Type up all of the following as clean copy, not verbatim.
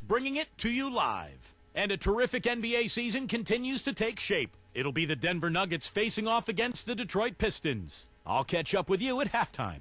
bringing it to you live. And a terrific NBA season continues to take shape. It'll be the Denver Nuggets facing off against the Detroit Pistons. I'll catch up with you at halftime.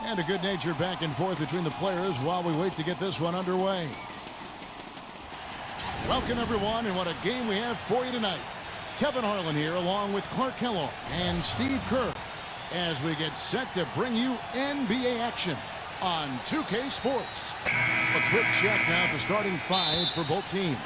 And a good-natured back and forth between the players while we wait to get this one underway. Welcome, everyone, and what a game we have for you tonight. Kevin Harlan here, along with Clark Kellogg and Steve Kerr, as we get set to bring you NBA action on 2K Sports. A quick check now to starting five for both teams.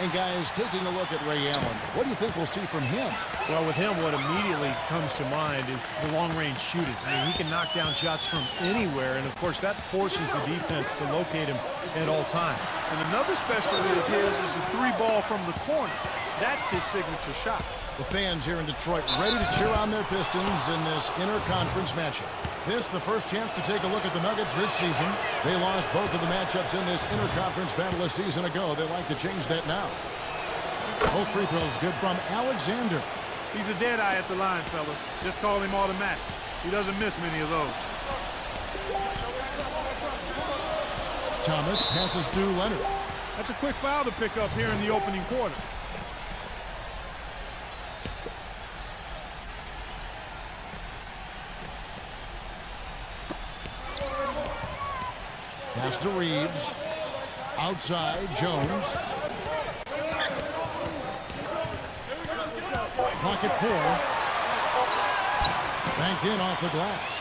And guys, taking a look at Ray Allen, what do you think we'll see from him? Well, with him, what immediately comes to mind is the long-range shooting. I mean, he can knock down shots from anywhere, and of course, that forces the defense to locate him at all times. And another specialty of his is the three ball from the corner. That's his signature shot. The fans here in Detroit ready to cheer on their Pistons in this interconference matchup. This the first chance to take a look at the Nuggets this season. They lost both of the matchups in this interconference battle a season ago. They'd like to change that now. Both free throws good from Alexander. He's a dead eye at the line, fellas. Just call him automatic. He doesn't miss many of those. Thomas passes to Leonard. That's a quick foul to pick up here in the opening quarter. Pass to Reeves. Outside, Jones. Clock at 4. Banked in off the glass.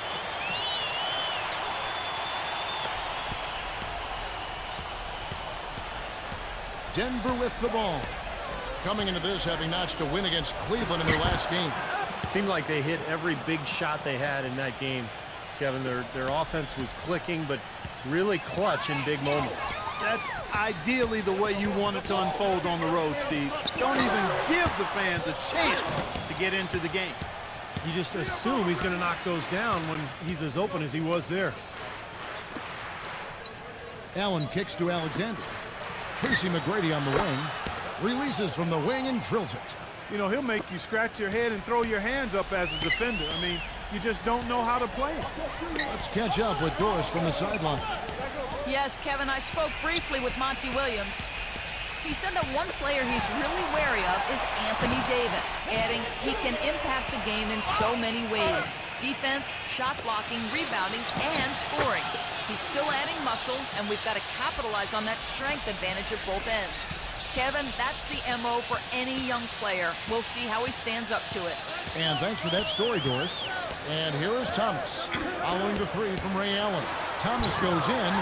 Denver with the ball. Coming into this, having notched a win against Cleveland in their last game. Seemed like they hit every big shot they had in that game. Kevin, their offense was clicking, but really clutch in big moments. That's ideally the way you want it to unfold on the road, Steve. Don't even give the fans a chance to get into the game. You just assume he's going to knock those down when he's as open as he was there. Allen kicks to Alexander. Tracy McGrady on the wing. Releases from the wing and drills it. You know, he'll make you scratch your head and throw your hands up as a defender. I mean, you just don't know how to play it. Let's catch up with Doris from the sideline. Yes, Kevin, I spoke briefly with Monty Williams. He said that one player he's really wary of is Anthony Davis, adding he can impact the game in so many ways. Defense, shot blocking, rebounding, and scoring. He's still adding muscle, and we've got to capitalize on that strength advantage at both ends. Kevin, that's the MO for any young player. We'll see how he stands up to it. And thanks for that story, Doris. And here is Thomas, following the three from Ray Allen. Thomas goes in.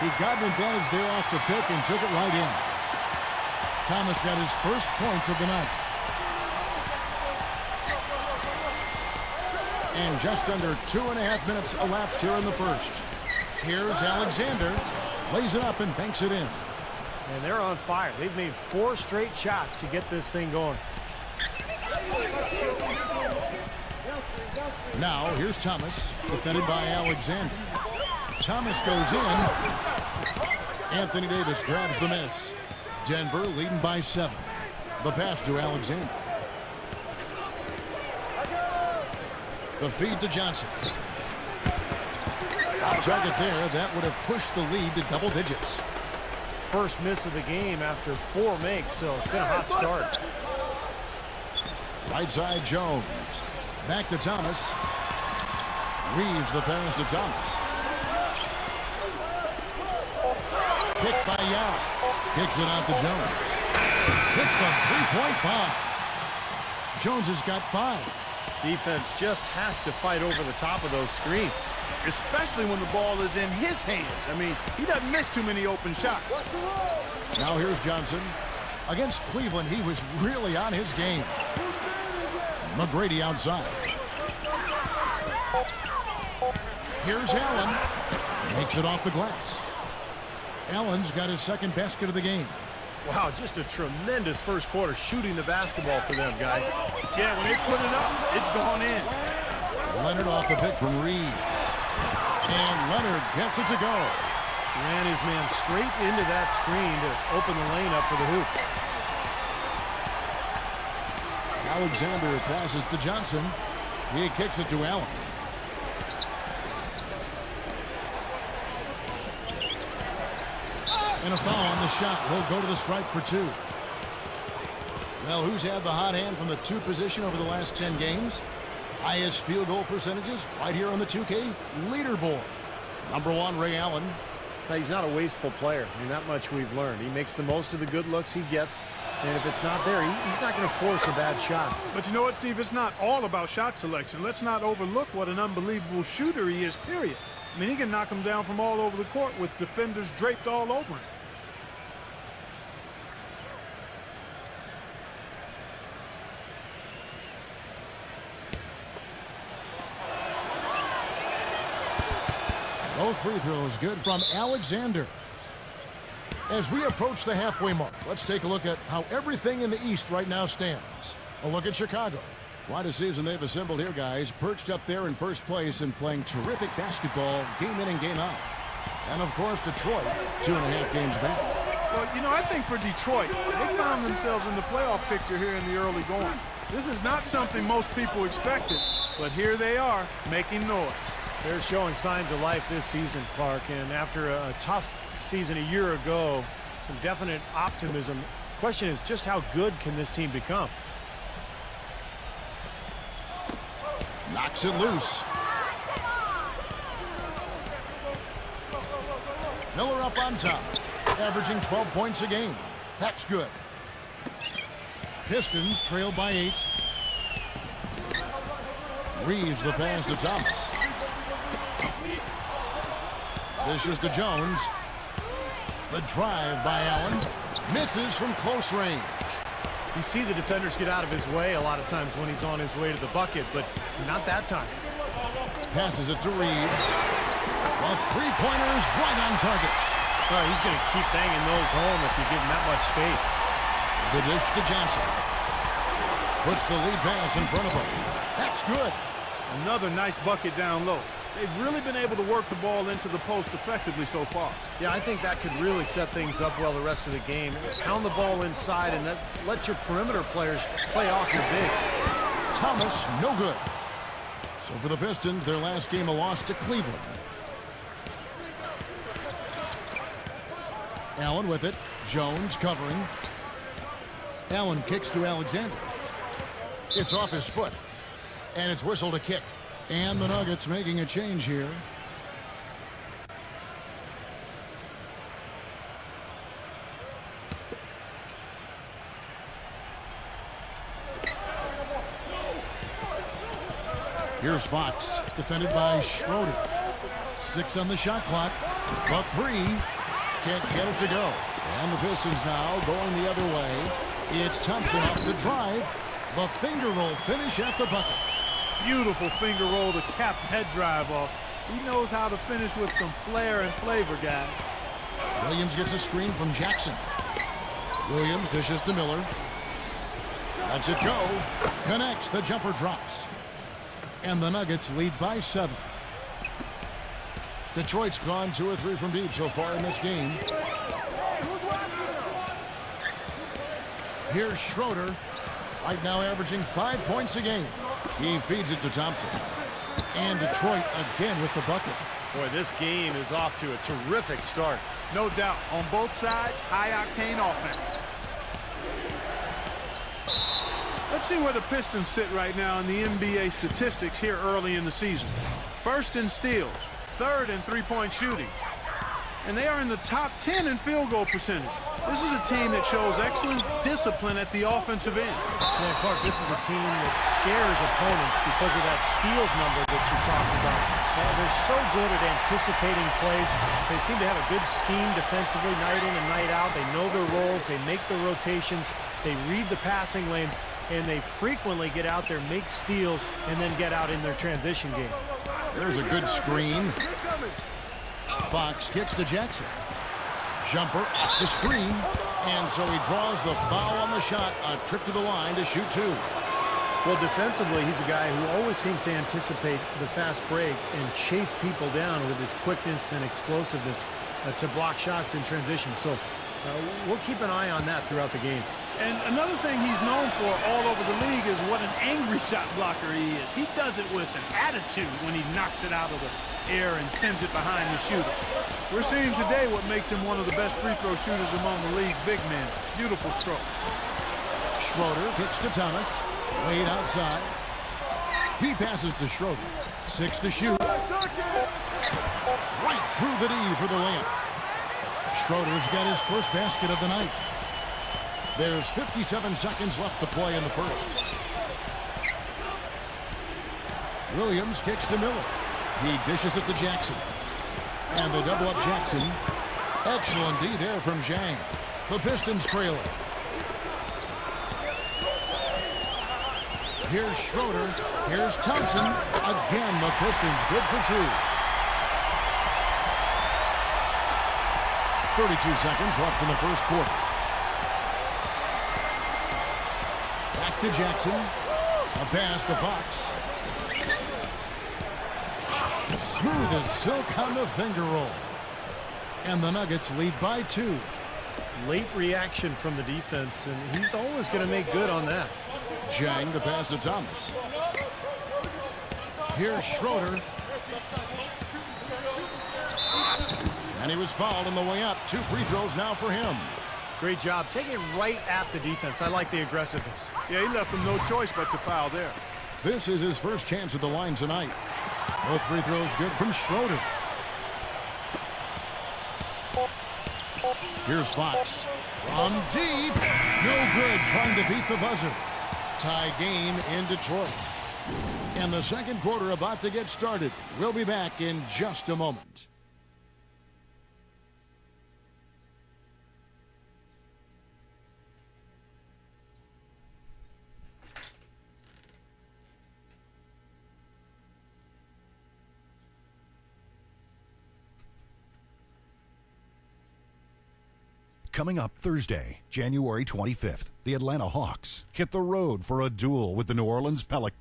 He got an advantage there off the pick and took it right in. Thomas got his first points of the night. And just under 2.5 minutes elapsed here in the first. Here's Alexander. Lays it up and banks it in. And they're on fire. They've made 4 straight shots to get this thing going. Now, here's Thomas, defended by Alexander. Thomas goes in. Anthony Davis grabs the miss. Denver leading by 7. The pass to Alexander. The feed to Johnson. Off target there. That would have pushed the lead to double digits. First miss of the game after 4 makes, so it's been a hot start. Right side, Jones. Back to Thomas. Reeves the pass to Thomas. Picked by Yao. Kicks it out to Jones. Hits the three-point bomb. Jones has got 5. Defense just has to fight over the top of those screens. Especially when the ball is in his hands. I mean, he doesn't miss too many open shots. Now here's Johnson. Against Cleveland, he was really on his game. McGrady outside. Here's Allen. Makes it off the glass. Allen's got his second basket of the game. Wow, just a tremendous first quarter shooting the basketball for them, guys. Yeah, when they put it up, it's gone in. Leonard off the pick from Reeves. And Leonard gets it to go. Ran his man straight into that screen to open the lane up for the hoop. Alexander passes to Johnson. He kicks it to Allen. And a foul on the shot. He'll go to the stripe for 2. Well, who's had the hot hand from the 2 position over the last 10 games? Highest field goal percentages right here on the 2K leaderboard. Number 1, Ray Allen. Now, he's not a wasteful player. I mean, that much we've learned. He makes the most of the good looks he gets. And if it's not there, he's not going to force a bad shot. But you know what, Steve? It's not all about shot selection. Let's not overlook what an unbelievable shooter he is, period. I mean, he can knock him down from all over the court with defenders draped all over him. Both free throws good from Alexander. As we approach the halfway mark, let's take a look at how everything in the East right now stands. A look at Chicago. Quite a season they've assembled here, guys. Perched up there in first place and playing terrific basketball game in and game out. And, of course, Detroit, 2.5 games back. Well, you know, I think for Detroit, they found themselves in the playoff picture here in the early going. This is not something most people expected, but here they are making noise. They're showing signs of life this season, Clark, and after a tough season a year ago, some definite optimism. Question is, just how good can this team become? Knocks it loose. Miller up on top, averaging 12 points a game. That's good. Pistons trail by 8. Reeves the pass to Thomas. This is to Jones. The drive by Allen. Misses from close range. You see the defenders get out of his way a lot of times when he's on his way to the bucket, but not that time. Passes it to Reeves. A three-pointer is right on target. Oh, he's going to keep banging those home if you give him that much space. The dish to Johnson. Puts the lead pass in front of him. That's good. Another nice bucket down low. They've really been able to work the ball into the post effectively so far. Yeah, I think that could really set things up well the rest of the game. Pound the ball inside and let your perimeter players play off your bigs. Thomas, no good. So for the Pistons, their last game a loss to Cleveland. Allen with it. Jones covering. Allen kicks to Alexander. It's off his foot. And it's whistled a kick. And the Nuggets making a change here. Here's Fox, defended by Schroeder. 6 on the shot clock, but 3 can't get it to go. And the Pistons now going the other way. It's Thompson off the drive. The finger roll finish at the bucket. Beautiful finger roll to cap that drive off. He knows how to finish with some flair and flavor, guys. Williams gets a screen from Jackson. Williams dishes to Miller. Lets it go. Connects. The jumper drops. And the Nuggets lead by 7. Detroit's gone 2 or 3 from deep so far in this game. Here's Schroeder. Right now averaging 5 points a game. He feeds it to Thompson. And Detroit again with the bucket. Boy, this game is off to a terrific start. No doubt. On both sides, high-octane offense. Let's see where the Pistons sit right now in the NBA statistics here early in the season. First in steals, third in three-point shooting. And they are in the top 10 in field goal percentage. This is a team that shows excellent discipline at the offensive end. Yeah, Clark, this is a team that scares opponents because of that steals number that you talked about. They're so good at anticipating plays. They seem to have a good scheme defensively night in and night out. They know their roles. They make their rotations. They read the passing lanes. And they frequently get out there, make steals, and then get out in their transition game. There's a good screen. Fox kicks to Jackson. Jumper off the screen. And so he draws the foul on the shot. A trip to the line to shoot two. Well, defensively, he's a guy who always seems to anticipate the fast break and chase people down with his quickness and explosiveness to block shots in transition. So we'll keep an eye on that throughout the game. And another thing he's known for all over the league is what an angry shot blocker he is. He does it with an attitude when he knocks it out of the air and sends it behind the shooter. We're seeing today what makes him one of the best free throw shooters among the league's big men. Beautiful stroke. Schroeder kicks to Thomas. Wade outside. He passes to Schroeder. 6 to shoot. Right through the D for the layup. Schroeder's got his first basket of the night. There's 57 seconds left to play in the first. Williams kicks to Miller. He dishes it to Jackson. And they double up Jackson. Excellent D there from Zhang. The Pistons trailing. Here's Schroeder. Here's Thompson. Again, the Pistons good for two. 32 seconds left in the first quarter. Back to Jackson. A pass to Fox. Smooth as silk on the finger roll. And the Nuggets lead by 2. Late reaction from the defense, and he's always going to make good on that. Zhang the pass to Thomas. Here's Schroeder. And he was fouled on the way up. 2 free throws now for him. Great job. Take it right at the defense. I like the aggressiveness. Yeah, he left them no choice but to foul there. This is his first chance at the line tonight. Both free throws good from Schroeder. Here's Fox. From deep. No good, trying to beat the buzzer. Tie game in Detroit. And the second quarter about to get started. We'll be back in just a moment. Coming up Thursday, January 25th, the Atlanta Hawks hit the road for a duel with the New Orleans Pelicans.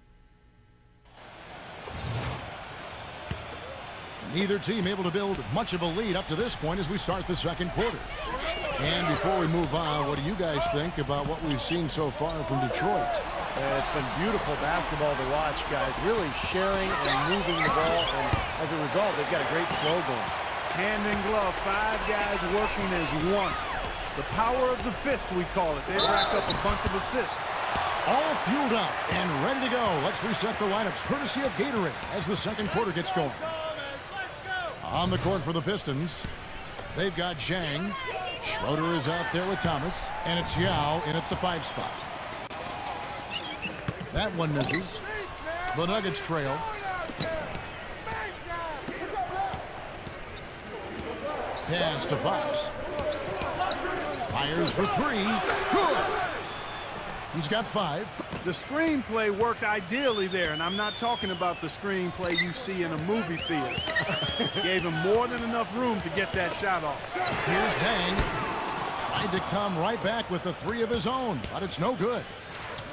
Neither team able to build much of a lead up to this point as we start the second quarter. And before we move on, what do you guys think about what we've seen so far from Detroit? It's been beautiful basketball to watch, guys. Really sharing and moving the ball, and as a result, they've got a great flow going. Hand in glove, 5 guys working as one. The power of the fist, we call it. They've racked up a bunch of assists. All fueled up and ready to go. Let's reset the lineups courtesy of Gatorade as the second quarter gets going. On the court for the Pistons, they've got Zhang. Schroeder is out there with Thomas, and it's Yao in at the 5 spot. That one misses. The Nuggets trail. Pass to Fox. Fires for 3. Good. He's got 5. The screenplay worked ideally there, and I'm not talking about the screenplay you see in a movie theater. Gave him more than enough room to get that shot off. Here's Dang. Tried to come right back with the 3 of his own, but it's no good.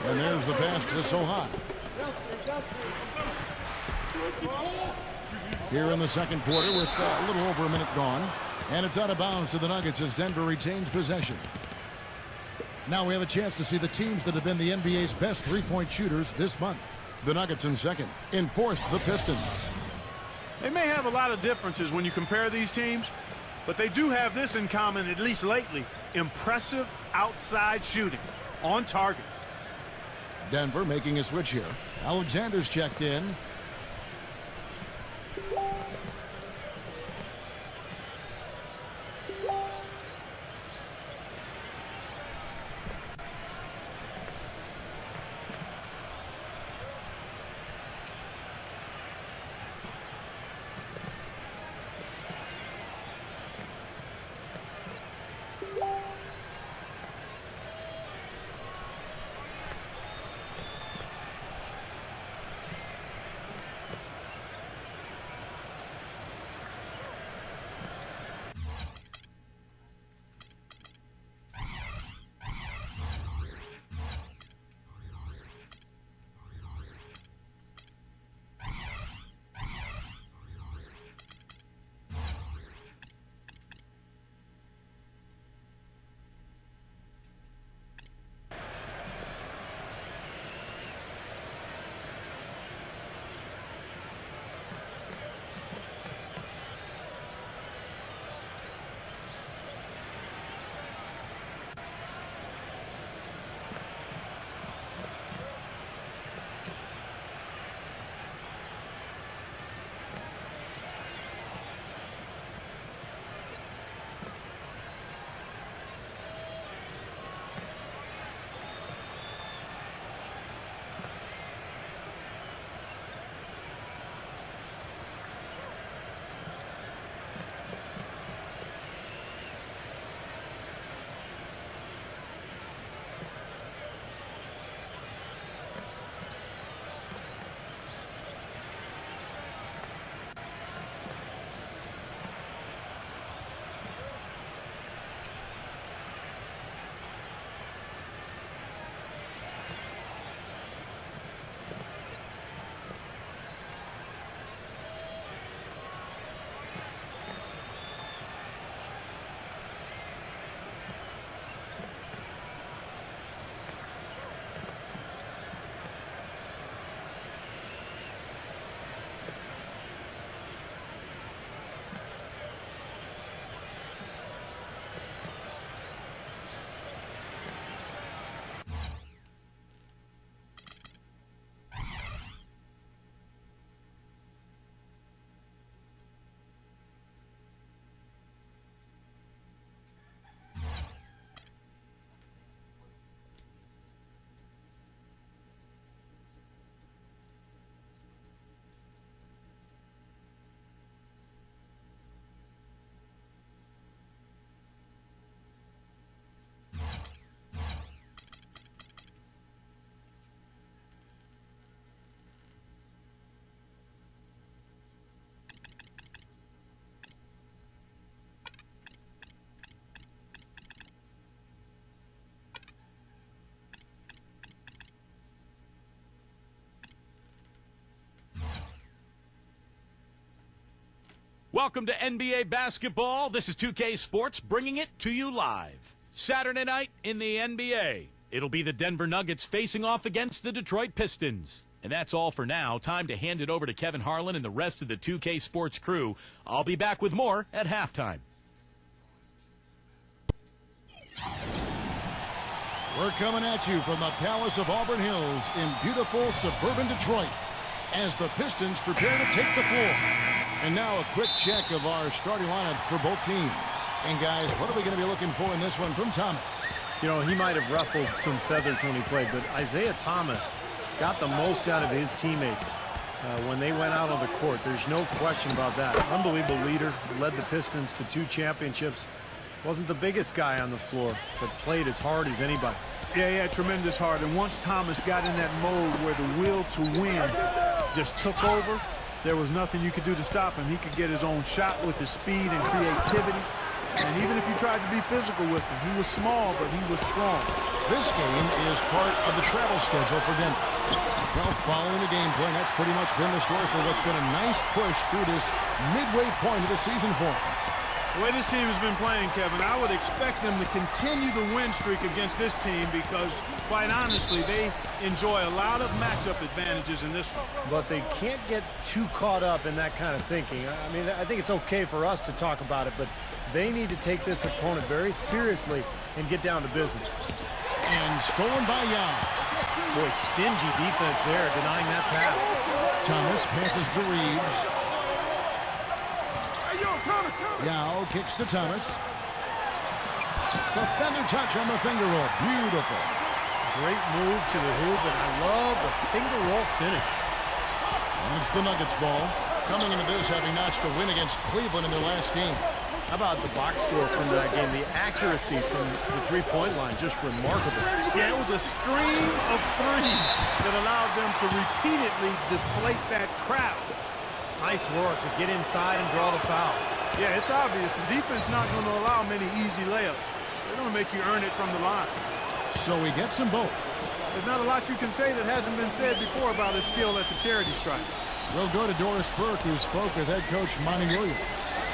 And there's the pass to Sohan. Here in the second quarter with a little over a minute gone. And it's out of bounds to the Nuggets as Denver retains possession. Now we have a chance to see the teams that have been the NBA's best three-point shooters this month. The Nuggets in second. In fourth, the Pistons. They may have a lot of differences when you compare these teams, but they do have this in common, at least lately. Impressive outside shooting. On target. Denver making a switch here. Alexander's checked in. Welcome to NBA basketball. This is 2K Sports bringing it to you live. Saturday night in the NBA. It'll be the Denver Nuggets facing off against the Detroit Pistons. And that's all for now. Time to hand it over to Kevin Harlan and the rest of the 2K Sports crew. I'll be back with more at halftime. We're coming at you from the Palace of Auburn Hills in beautiful suburban Detroit as the Pistons prepare to take the floor. And now a quick check of our starting lineups for both teams. And guys, what are we going to be looking for in this one from Thomas? You know, he might have ruffled some feathers when he played, but Isaiah Thomas got the most out of his teammates when they went out on the court. There's no question about that. Unbelievable leader, led the Pistons to 2 championships. Wasn't the biggest guy on the floor, but played as hard as anybody. Yeah, he had tremendous heart. And once Thomas got in that mode where the will to win just took over, there was nothing you could do to stop him. He could get his own shot with his speed and creativity. And even if you tried to be physical with him, he was small, but he was strong. This game is part of the travel schedule for Denver. Well, following the game plan, that's pretty much been the story for what's been a nice push through this midway point of the season for him. The way this team has been playing, Kevin, I would expect them to continue the win streak against this team because, quite honestly, they enjoy a lot of matchup advantages in this one. But they can't get too caught up in that kind of thinking. I mean, I think it's okay for us to talk about it, but they need to take this opponent very seriously and get down to business. And stolen by Yao. Boy, stingy defense there, denying that pass. Thomas passes to Reeves. Yao kicks to Thomas. The feather touch on the finger roll. Beautiful. Great move to the hoop, and I love the finger roll finish. And it's the Nuggets ball. Coming into this, having notched a win against Cleveland in their last game. How about the box score from that game? The accuracy from the three-point line, just remarkable. Yeah, it was a stream of threes that allowed them to repeatedly deflate that crowd. Nice work to get inside and draw the foul. Yeah, it's obvious. The defense not going to allow many easy layups. They're going to make you earn it from the line. So he gets them both. There's not a lot you can say that hasn't been said before about his skill at the charity stripe. We'll go to Doris Burke, who spoke with head coach Monty Williams.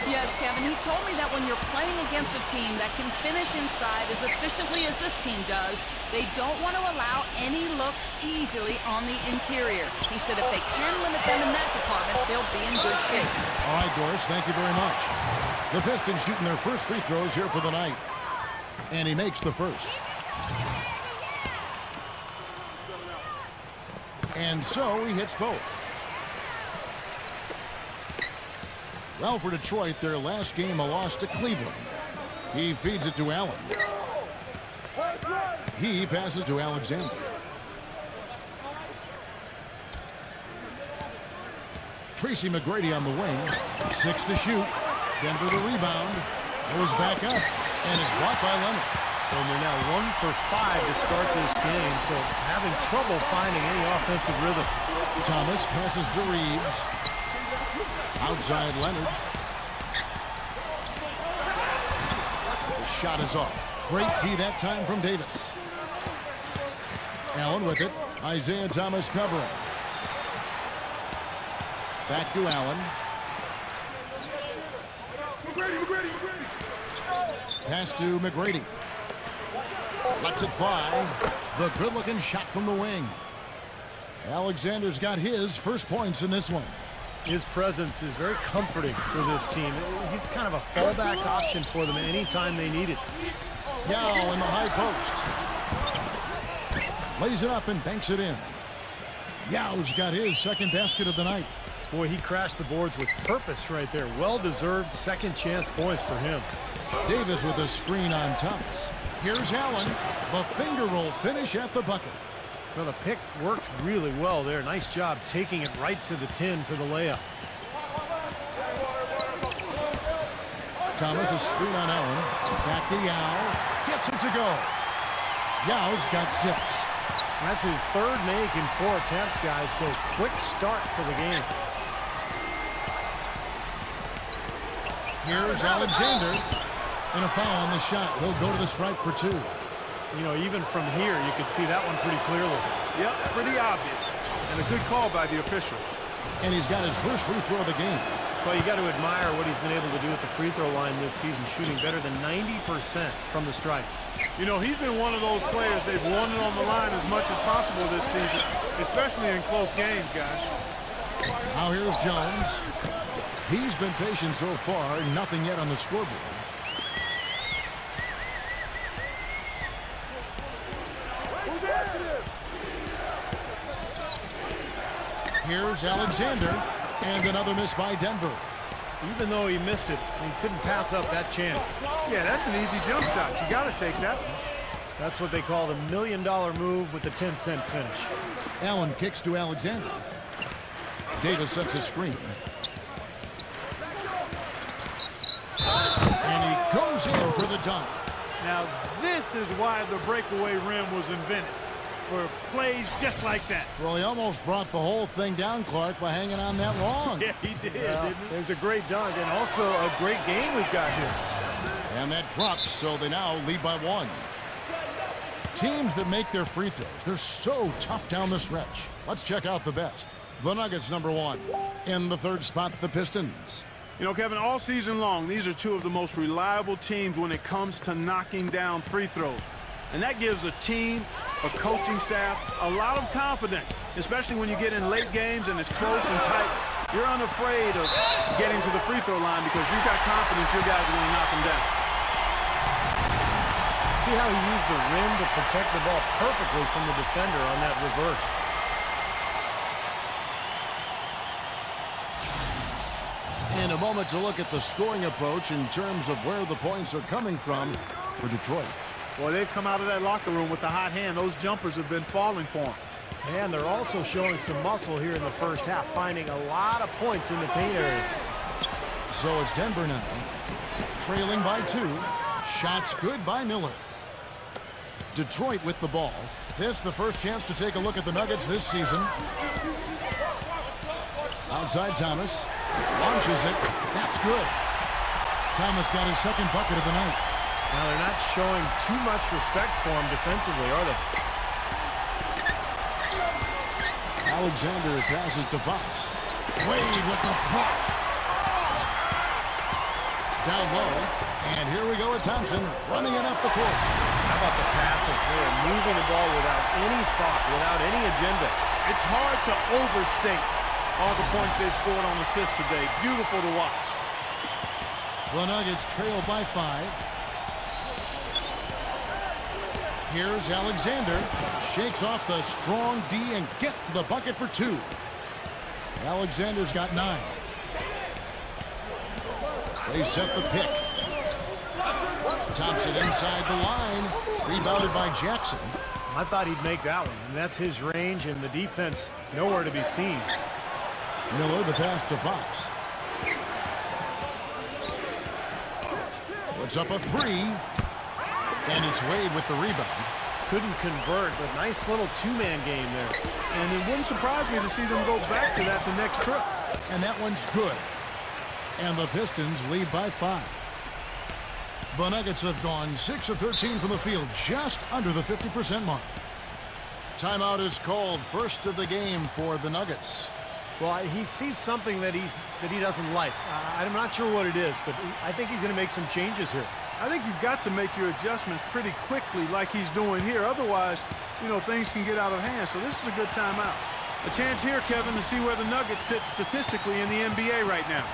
Yes, Kevin, he told me that when you're playing against a team that can finish inside as efficiently as this team does, they don't want to allow any looks easily on the interior. He said if they can limit them in that department, they'll be in good shape. All right, Doris, thank you very much. The Pistons shooting their first free throws here for the night. And he makes the first. And so he hits both. Well, for Detroit, their last game a loss to Cleveland. He feeds it to Allen. He passes to Alexander. Tracy McGrady on the wing. 6 to shoot. Denver the rebound. Goes back up. And is blocked by Leonard. And they're now 1 for 5 to start this game, so having trouble finding any offensive rhythm. Thomas passes to Reeves. Outside Leonard. The shot is off. Great D that time from Davis. Allen with it. Isaiah Thomas covering. Back to Allen. Pass to McGrady. Lets it fly. The good-looking shot from the wing. Alexander's got his first points in this one. His presence is very comforting for this team. He's kind of a fallback option for them anytime they need it. Yao in the high post. Lays it up and banks it in. Yao's got his second basket of the night. Boy, he crashed the boards with purpose right there. Well-deserved second chance points for him. Davis with a screen on Thomas. Here's Allen. The finger roll finish at the bucket. Well, the pick worked really well there. Nice job taking it right to the 10 for the layup. Thomas a screen on Allen. Back to Yao. Gets it to go. Yao's got 6. That's his third make in 4 attempts, guys, so quick start for the game. Here's Alexander. And a foul on the shot. He'll go to the stripe for 2. You know, even from here, you could see that one pretty clearly. Yep, pretty obvious. And a good call by the official. And he's got his first free throw of the game. Well, you got to admire what he's been able to do at the free throw line this season, shooting better than 90% from the stripe. You know, he's been one of those players they've wanted on the line as much as possible this season, especially in close games, guys. Now here's Jones. He's been patient so far, nothing yet on the scoreboard. Here's Alexander, and another miss by Denver. Even though he missed it, he couldn't pass up that chance. Yeah, that's an easy jump shot. You got to take that one. That's what they call the $1 million move with the 10-cent finish. Allen kicks to Alexander. Davis sets a screen. And he goes in for the dunk. Now, this is why the breakaway rim was invented, for plays just like that. Well, he almost brought the whole thing down, Clark, by hanging on that long. Yeah, he did, didn't he? There's a great dunk and also a great game we've got here. And that drops, so they now lead by 1. Teams that make their free throws, they're so tough down the stretch. Let's check out the best. The Nuggets, number 1. In the third spot, the Pistons. You know, Kevin, all season long, these are two of the most reliable teams when it comes to knocking down free throws. And that gives a team, a coaching staff, a lot of confidence, especially when you get in late games and it's close and tight. You're unafraid of getting to the free throw line because you've got confidence your guys are going to knock them down. See how he used the rim to protect the ball perfectly from the defender on that reverse. In a moment to look at the scoring approach in terms of where the points are coming from for Detroit. Boy, they've come out of that locker room with the hot hand. Those jumpers have been falling for them. And they're also showing some muscle here in the first half, finding a lot of points in the paint area. So it's Denver now, trailing by 2. Shots good by Miller. Detroit with the ball. This the first chance to take a look at the Nuggets this season. Outside Thomas. Launches it. That's good. Thomas got his second bucket of the night. Now they're not showing too much respect for him defensively, are they? Alexander passes to Fox. Wade with the puck. Down low. And here we go with Thompson running it up the court. How about the passing? They are moving the ball without any thought, without any agenda. It's hard to overstate all the points they've scored on assists today. Beautiful to watch. The Nuggets trail by 5. Here's Alexander. Shakes off the strong D and gets to the bucket for 2. Alexander's got 9. They set the pick. Thompson inside the line. Rebounded by Jackson. I thought he'd make that one, and that's his range, and the defense nowhere to be seen. Miller the pass to Fox. Puts up a 3. And it's Wade with the rebound. Couldn't convert, but nice little two-man game there. And it wouldn't surprise me to see them go back to that the next trip. And that one's good. And the Pistons lead by 5. The Nuggets have gone 6 of 13 from the field, just under the 50% mark. Timeout is called, first of the game for the Nuggets. Well, he sees something that he doesn't like. I'm not sure what it is, but I think he's going to make some changes here. I think you've got to make your adjustments pretty quickly like he's doing here. Otherwise, you know, things can get out of hand. So this is a good timeout. A chance here, Kevin, to see where the Nuggets sit statistically in the NBA right now.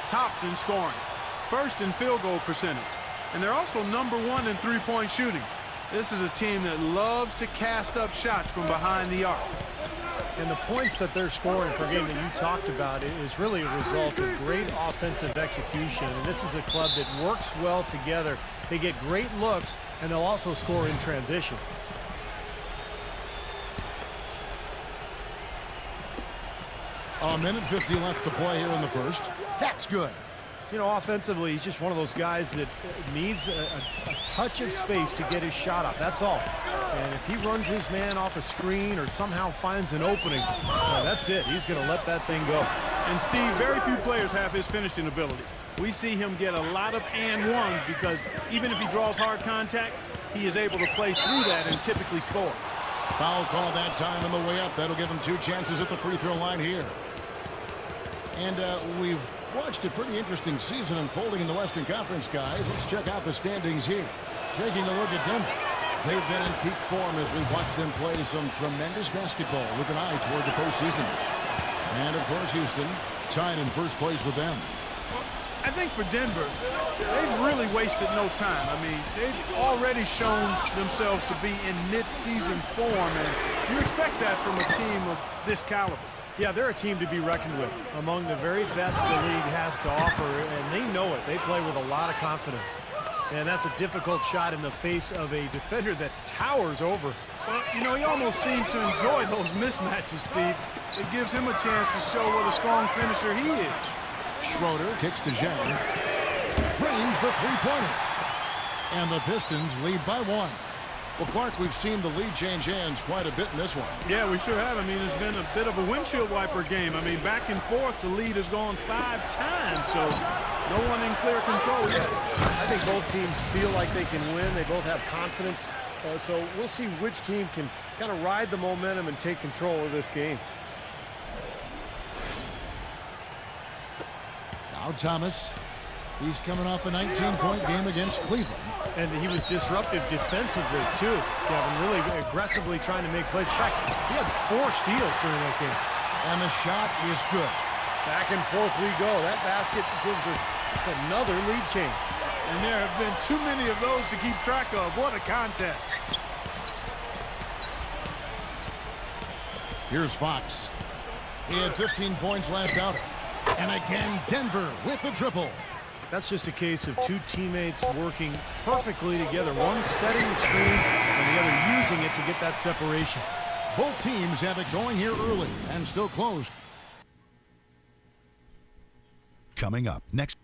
Tops in scoring. First in field goal percentage. And they're also number 1 in three-point shooting. This is a team that loves to cast up shots from behind the arc. And the points that they're scoring per game that you talked about is really a result of great offensive execution. And this is a club that works well together. They get great looks, and they'll also score in transition. A minute 50 left to play here in the first. That's good. You know, offensively, he's just one of those guys that needs a touch of space to get his shot up. That's all. And if he runs his man off a screen or somehow finds an opening, that's it. He's going to let that thing go. And, Steve, very few players have his finishing ability. We see him get a lot of and ones because even if he draws hard contact, he is able to play through that and typically score. Foul call that time on the way up. That'll give him 2 chances at the free throw line here. And we've Watched a pretty interesting season unfolding in the Western Conference, guys. Let's check out the standings here. Taking a look at Denver. They've been in peak form as we watch them play some tremendous basketball with an eye toward the postseason. And, of course, Houston tied in first place with them. I think for Denver, they've really wasted no time. I mean, they've already shown themselves to be in mid-season form, and you expect that from a team of this caliber. Yeah, they're a team to be reckoned with, among the very best the league has to offer, and they know it. They play with a lot of confidence. And that's a difficult shot in the face of a defender that towers over. Well, you know, he almost seems to enjoy those mismatches, Steve. It gives him a chance to show what a strong finisher he is. Schroeder kicks to Zhang. Drains the three-pointer. And the Pistons lead by 1. Well, Clark, we've seen the lead change hands quite a bit in this one. Yeah, we sure have. I mean, it's been a bit of a windshield wiper game. I mean, back and forth, the lead has gone 5 times, so no one in clear control yet. I think both teams feel like they can win. They both have confidence. So we'll see which team can kind of ride the momentum and take control of this game. Now Thomas. He's coming off a 19-point game against Cleveland. And he was disruptive defensively, too, Kevin, really aggressively trying to make plays. In fact, he had 4 steals during that game. And the shot is good. Back and forth we go. That basket gives us another lead change. And there have been too many of those to keep track of. What a contest. Here's Fox. He had 15 points last outing. And again, Denver with the triple. That's just a case of 2 teammates working perfectly together. One setting the screen and the other using it to get that separation. Both teams have it going here early and still close. Coming up next.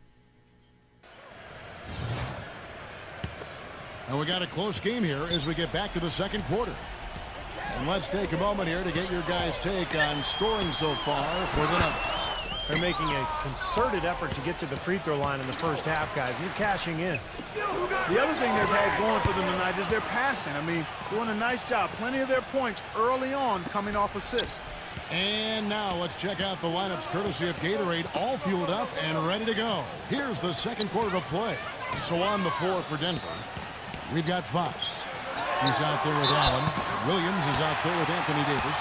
And we got a close game here as we get back to the second quarter. And let's take a moment here to get your guys' take on scoring so far for the Nuggets. They're making a concerted effort to get to the free throw line in the first half, guys. You're cashing in. The other thing they've had going for them tonight is their passing. I mean, doing a nice job. Plenty of their points early on coming off assists. And now let's check out the lineups courtesy of Gatorade, all fueled up and ready to go. Here's the second quarter of play. So on the floor for Denver, we've got Fox. He's out there with Allen. Williams is out there with Anthony Davis.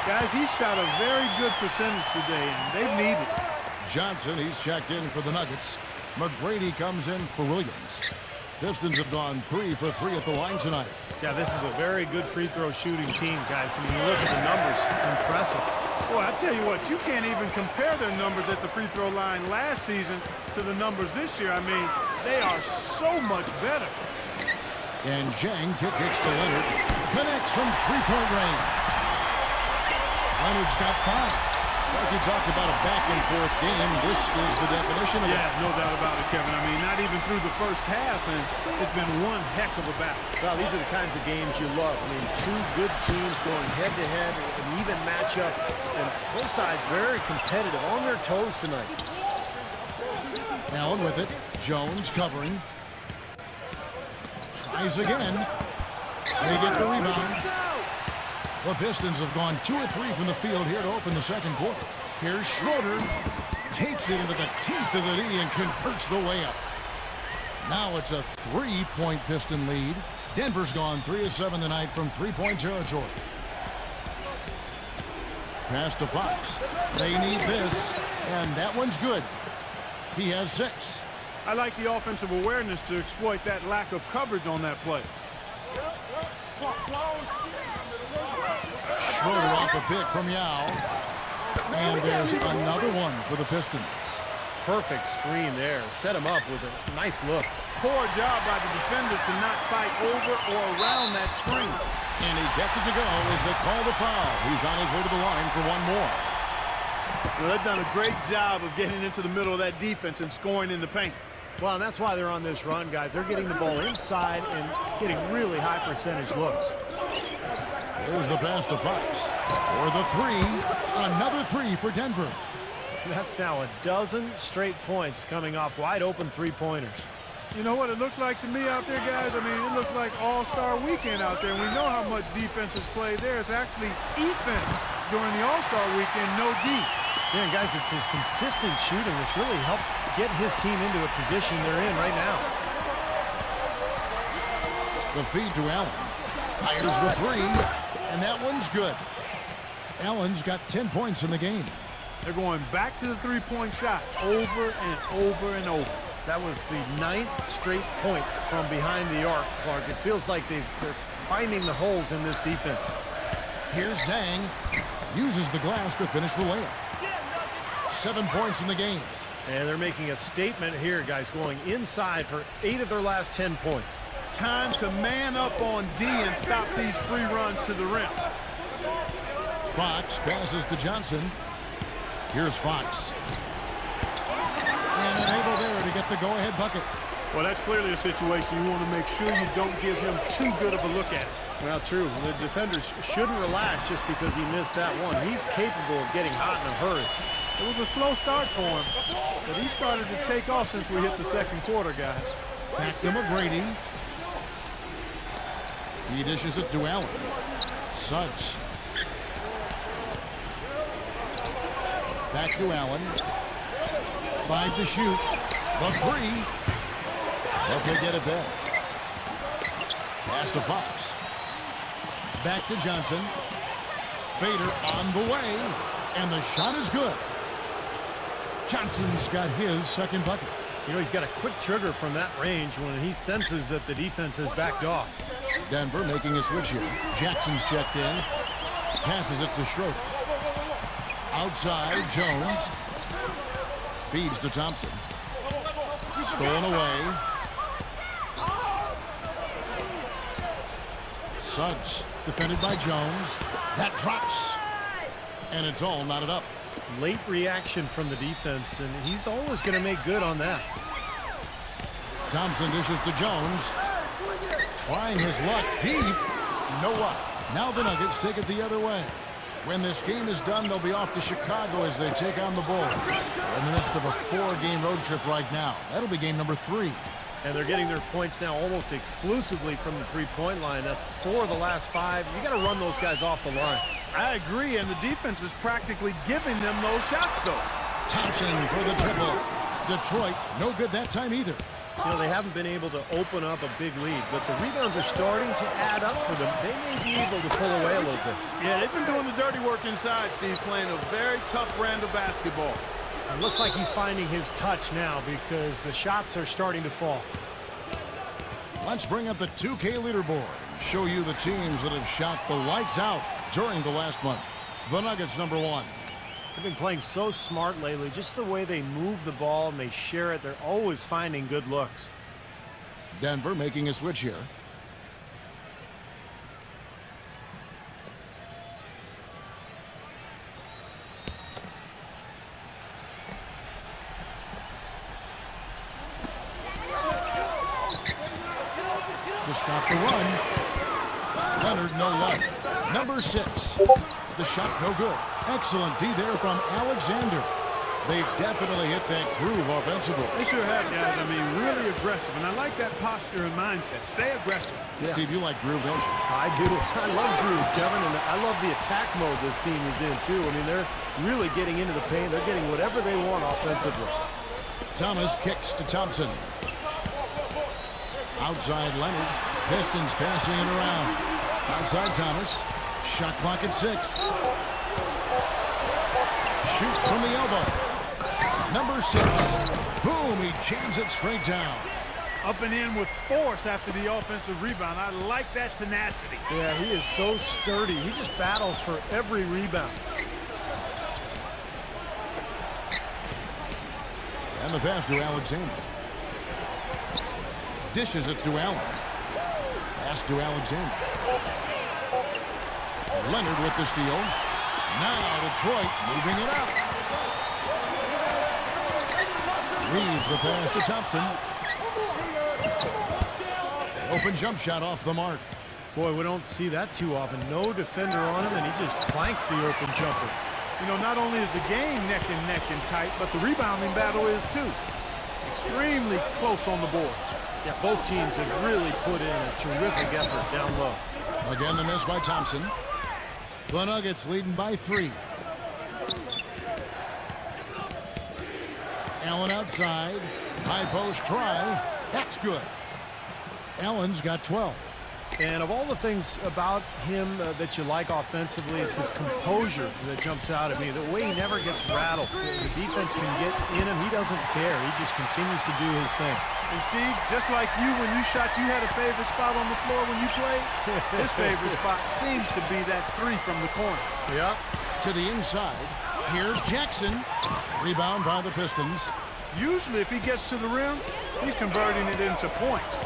Guys, he shot a very good percentage today, and they've needed it. Johnson, he's checked in for the Nuggets. McGrady comes in for Williams. Pistons have gone 3 for 3 at the line tonight. Yeah, this is a very good free throw shooting team, guys. And when you look at the numbers, impressive. Boy, I tell you what, you can't even compare their numbers at the free throw line last season to the numbers this year. I mean, they are so much better. And Zhang kicks to Leonard. Connects from three-point range. Leonard's got 5. Like you talked about a back-and-forth game, this is the definition of it. Yeah, no doubt about it, Kevin. I mean, not even through the first half, and it's been one heck of a battle. Well, these are the kinds of games you love. I mean, 2 good teams going head-to-head, an even matchup, and both sides very competitive, on their toes tonight. Allen with it. Jones covering. Tries again. They get the rebound. The Pistons have gone 2 of 3 from the field here to open the second quarter. Here's Schroeder. Takes it into the teeth of the knee and converts the layup. Now it's a 3-point Piston lead. Denver's gone 3 of 7 tonight from 3-point territory. Pass to Fox. They need this, and that one's good. He has 6. I like the offensive awareness to exploit that lack of coverage on that play. Schroeder off a pick from Yao. And there's another one for the Pistons. Perfect screen there. Set him up with a nice look. Poor job by the defender to not fight over or around that screen. And he gets it to go as they call the foul. He's on his way to the line for one more. Well, they've done a great job of getting into the middle of that defense and scoring in the paint. Well, and that's why they're on this run, guys. They're getting the ball inside and getting really high percentage looks. Here's the pass to Fox. For the 3. Another 3 for Denver. That's now a dozen straight points coming off wide open three-pointers. You know what it looks like to me out there, guys? I mean, it looks like All-Star Weekend out there. We know how much defense is played there. It's actually defense during the All-Star Weekend, no D. Yeah, guys, it's his consistent shooting that's really helped get his team into the position they're in right now. The feed to Allen. Fires the three, and that one's good. Allen's got 10 points in the game. They're going back to the three-point shot over and over and over. That was the 9th straight point from behind the arc, Clark. It feels like they're finding the holes in this defense. Here's Dang. Uses the glass to finish the layup. 7 points in the game. And they're making a statement here, guys, going inside for 8 of their last 10 points. Time to man up on D and stop these free runs to the rim. Fox passes to Johnson. Here's Fox. And unable there to get the go-ahead bucket. Well, that's clearly a situation you want to make sure you don't give him too good of a look at it. Well, true. The defenders shouldn't relax just because he missed that one. He's capable of getting hot in a hurry. It was a slow start for him, but he started to take off since we hit the second quarter, guys. Back to McGrady. He dishes it to Allen. Suggs. Back to Allen. 5 to shoot. The three. But they get it back. Pass to Fox. Back to Johnson. Fader on the way. And the shot is good. Johnson's got his second bucket. You know, he's got a quick trigger from that range when he senses that the defense has backed off. Denver making a switch here. Jackson's checked in. Passes it to Schroeder. Outside, Jones. Feeds to Thompson. Stolen away. Suggs defended by Jones. That drops. And it's all knotted up. Late reaction from the defense, and he's always going to make good on that. Thompson dishes to Jones. Trying his luck deep. No luck. Now the Nuggets take it the other way. When this game is done, they'll be off to Chicago as they take on the Bulls. They're in the midst of a 4-game road trip right now. That'll be game number 3. And they're getting their points now almost exclusively from the three-point line. That's 4 of the last 5. You got to run those guys off the line. I agree, and the defense is practically giving them those shots, though. Thompson for the triple. Detroit, no good that time either. You know, they haven't been able to open up a big lead, but the rebounds are starting to add up for them. They may be able to pull away a little bit. Yeah, they've been doing the dirty work inside, Steve, playing a very tough brand of basketball. It looks like he's finding his touch now because the shots are starting to fall. Let's bring up the 2K leaderboard and show you the teams that have shot the lights out during the last month. The Nuggets, number 1. They've been playing so smart lately. Just the way they move the ball and they share it, they're always finding good looks. Denver making a switch here. To stop the run. Leonard, no luck. Number 6. The shot, no good. Excellent D there from Alexander. They've definitely hit that groove offensively. They sure have, guys. I mean, really aggressive. And I like that posture and mindset. Stay aggressive. Yeah. Steve, you like groove, don't you? I do. I love groove, Kevin, and I love the attack mode this team is in, too. I mean, they're really getting into the paint. They're getting whatever they want offensively. Thomas kicks to Thompson. Outside Leonard. Pistons passing it around. Outside Thomas. Shot clock at 6. Shoots from the elbow. Number 6. Boom, he jams it straight down. Up and in with force after the offensive rebound. I like that tenacity. Yeah, he is so sturdy. He just battles for every rebound. And the pass to Alexander. Dishes it to Allen. Pass to Alexander. Leonard with the steal. Now Detroit moving it up. Leaves the pass to Thompson. Open jump shot off the mark. Boy, we don't see that too often. No defender on him, and he just planks the open jumper. You know, not only is the game neck and tight, but the rebounding battle is too. Extremely close on the board. Yeah, both teams have really put in a terrific effort down low. Again, the miss by Thompson. The Nuggets leading by 3. Allen outside. High post try. That's good. Allen's got 12. And of all the things about him that you like offensively, it's his composure that jumps out at me. The way he never gets rattled. The defense can get in him. He doesn't care. He just continues to do his thing. And Steve, just like you, when you shot, you had a favorite spot on the floor when you played. His favorite spot seems to be that three from the corner. Yeah. To the inside. Here's Jackson. Rebound by the Pistons. Usually, if he gets to the rim, he's converting it into points.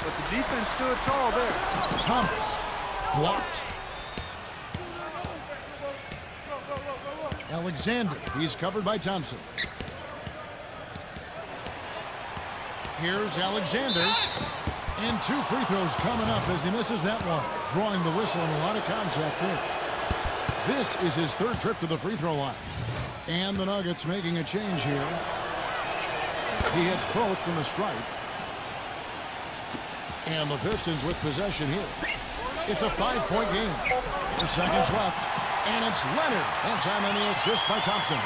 But the defense stood tall there. Thomas. Blocked. Alexander. He's covered by Thompson. Here's Alexander. And 2 free throws coming up as he misses that one. Drawing the whistle and a lot of contact there. This is his 3rd trip to the free throw line. And the Nuggets making a change here. He hits both from the stripe. And the Pistons with possession here. It's a 5-point game. 4 seconds left. And it's Leonard. And time on the assist by Thompson.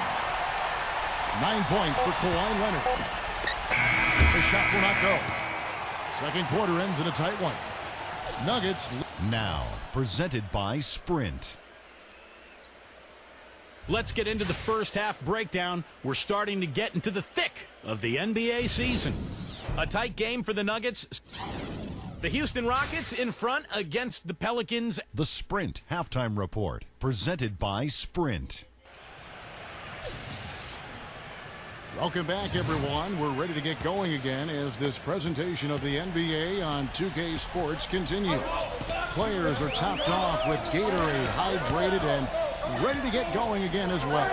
9 points for Kawhi Leonard. The shot will not go. Second quarter ends in a tight one. Nuggets. Now, presented by Sprint. Let's get into the first half breakdown. We're starting to get into the thick of the NBA season. A tight game for the Nuggets. The Houston Rockets in front against the Pelicans. The Sprint Halftime Report, presented by Sprint. Welcome back, everyone. We're ready to get going again as this presentation of the NBA on 2K Sports continues. Players are topped off with Gatorade, hydrated, and ready to get going again as well.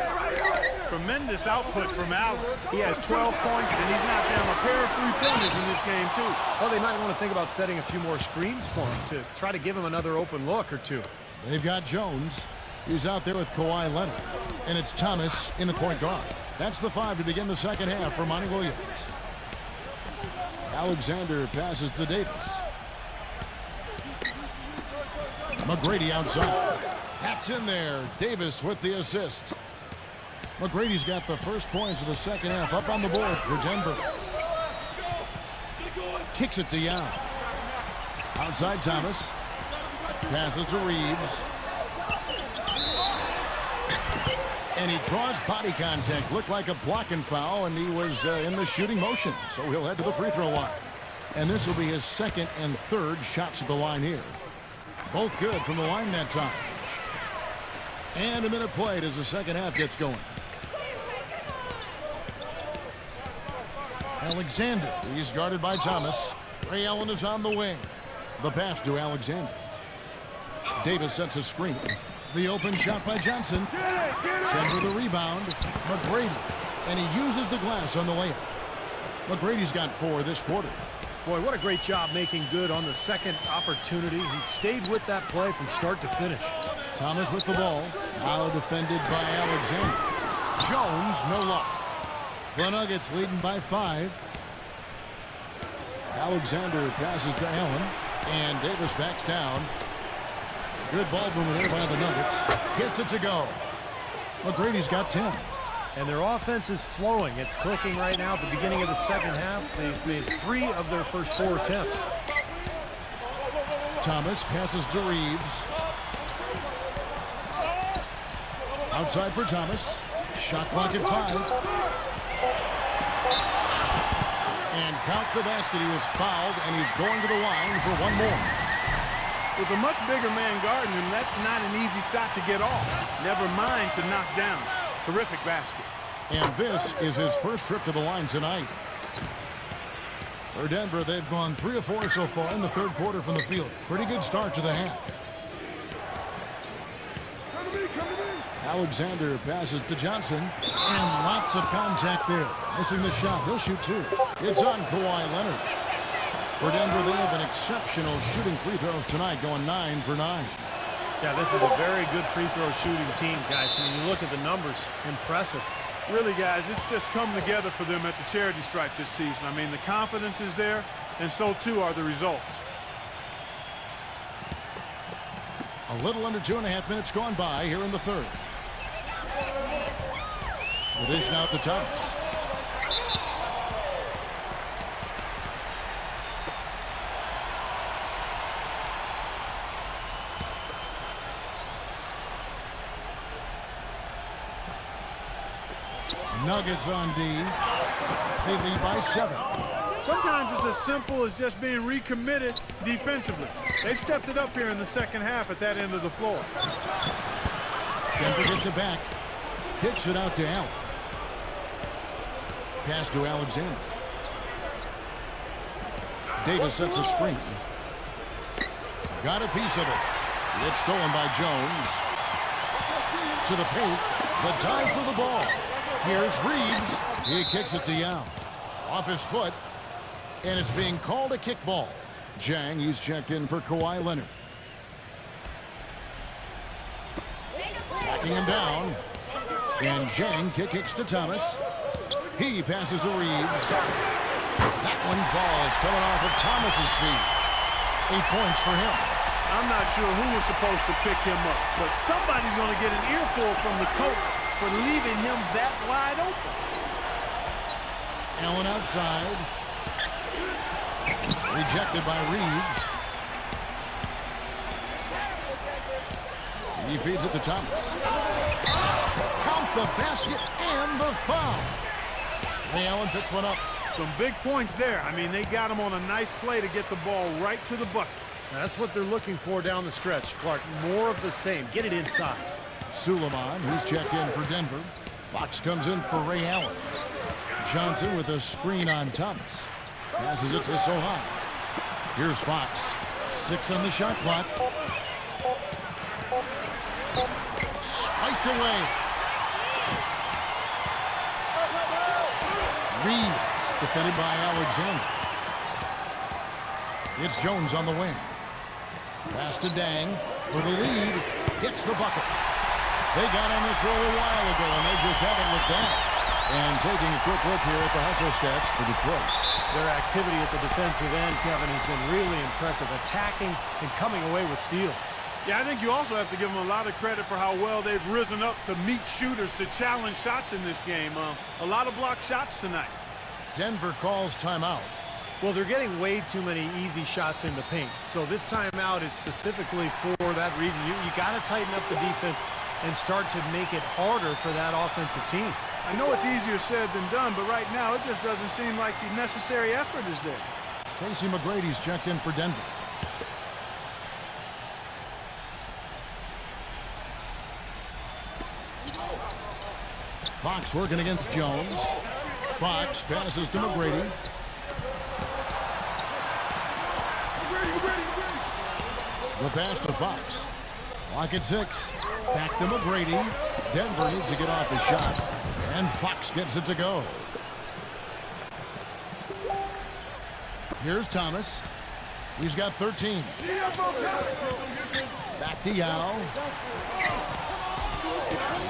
Tremendous output from Allen. He has 12 points, and he's knocked down a pair of three-pointers in this game, too. Well, they might want to think about setting a few more screens for him to try to give him another open look or two. They've got Jones. He's out there with Kawhi Leonard. And it's Thomas in the point guard. That's the 5 to begin the second half for Monty Williams. Alexander passes to Davis. McGrady outside. That's in there. Davis with the assist. McGrady's got the first points of the second half up on the board for Denver. Kicks it to Young. Outside Thomas. Passes to Reeves. And he draws body contact. Looked like a blocking foul, and he was in the shooting motion. So he'll head to the free throw line. And this will be his 2nd and 3rd shots at the line here. Both good from the line that time. And a minute played as the second half gets going. Alexander, he's guarded by Thomas. Ray Allen is on the wing. The pass to Alexander. Davis sets a screen. The open shot by Johnson. Denver the rebound. McGrady. And he uses the glass on the layup. McGrady's got 4 this quarter. Boy, what a great job making good on the second opportunity. He stayed with that play from start to finish. Thomas with the ball. Now defended by Alexander. Jones, no luck. The Nuggets leading by 5. Alexander passes to Allen. And Davis backs down. Good ball movement here by the Nuggets. Gets it to go. McGrady's got 10. And their offense is flowing. It's clicking right now at the beginning of the second half. They've made 3 of their first 4 attempts. Thomas passes to Reeves. Outside for Thomas. Shot clock at 5. And count the basket. He was fouled, and he's going to the line for 1 more. With a much bigger man guarding him, that's not an easy shot to get off. Never mind to knock down. Terrific basket. And this is his first trip to the line tonight. For Denver, they've gone 3 of 4 so far in the 3rd quarter from the field. Pretty good start to the half. Alexander passes to Johnson. And lots of contact there. Missing the shot. He'll shoot 2. It's on Kawhi Leonard. For Denver, they have been exceptional shooting free throws tonight, going 9 for 9. Yeah, this is a very good free throw shooting team, guys. I mean, you look at the numbers, impressive. Really, guys, it's just come together for them at the charity stripe this season. I mean, the confidence is there, and so too are the results. A little under 2.5 minutes gone by here in the 3rd. The dish now to Thomas. Nuggets on D. They lead by 7. Sometimes it's as simple as just being recommitted defensively. They've stepped it up here in the second half at that end of the floor. Denver gets it back. Kicks it out to Allen. Pass to Alexander. Davis sets a screen. Got a piece of it. It's stolen by Jones. To the paint. The dive for the ball. Here's Reeves. He kicks it to Yao. Off his foot. And it's being called a kickball. Jang, he's checked in for Kawhi Leonard. Backing him down. And Jang kicks to Thomas. He passes to Reeves. That one falls, coming off of Thomas's feet. 8 points for him. I'm not sure who was supposed to pick him up, but somebody's going to get an earful from the coach for leaving him that wide open. Allen outside. Rejected by Reeves. He feeds it to Thomas. Count the basket and the foul. Ray Allen picks one up. Some big points there. I mean, they got him on a nice play to get the ball right to the bucket. That's what they're looking for down the stretch, Clark. More of the same. Get it inside. Suleiman, who's checked in for Denver. Fox comes in for Ray Allen. Johnson with a screen on Thomas. Passes it to Sohan. Here's Fox. 6 on the shot clock. Swiped away. Reeves, defended by Alexander. It's Jones on the wing. Pass to Dang for the lead. Hits the bucket. They got on this roll a while ago, and they just haven't looked back. And taking a quick look here at the hustle stats for Detroit. Their activity at the defensive end, Kevin, has been really impressive. Attacking and coming away with steals. Yeah, I think you also have to give them a lot of credit for how well they've risen up to meet shooters to challenge shots in this game. A lot of blocked shots tonight. Denver calls timeout. Well, they're getting way too many easy shots in the paint. So this timeout is specifically for that reason. You got to tighten up the defense and start to make it harder for that offensive team. I know it's easier said than done, but right now it just doesn't seem like the necessary effort is there. Tracy McGrady's checked in for Denver. Fox working against Jones. Fox passes to McGrady. The pass to Fox. Clock at 6. Back to McGrady. Denver needs to get off his shot. And Fox gets it to go. Here's Thomas. He's got 13. Back to Yao.